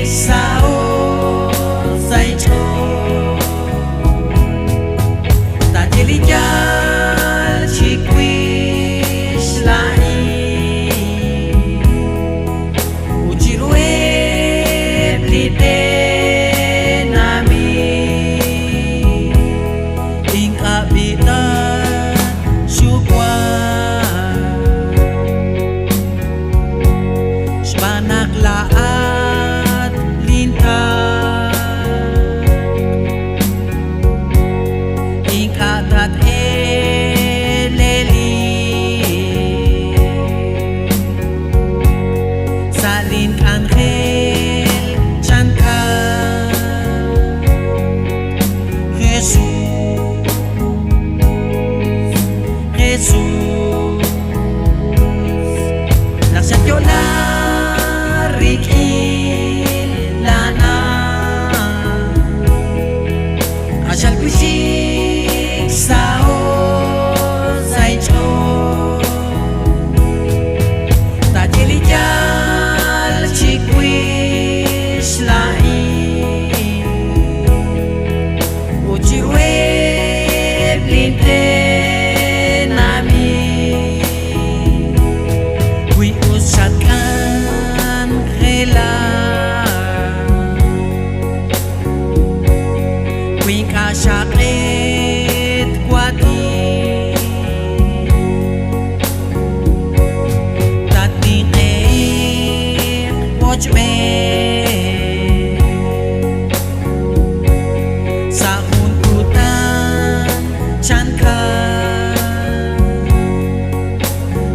sao say cho ta chỉ cha chỉ quy lại uchirue plite nami ing abita shukwa panaklaat lintak ikatat eleli salin angel chanka Jesús Jesús naksatyola Rikilana Ashal kushik sao say cho ta dilijal chikwish lai uchiwe blinte nami wi usatkan khela sakit kuati tating watchme sa huntutan chanka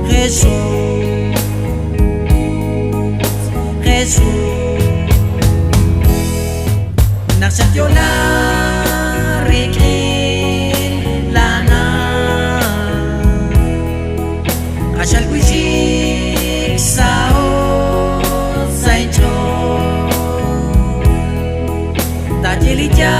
Jesus Jesus naksatyola Rikilana Ashal kushik sao say cho ta chỉ lý cha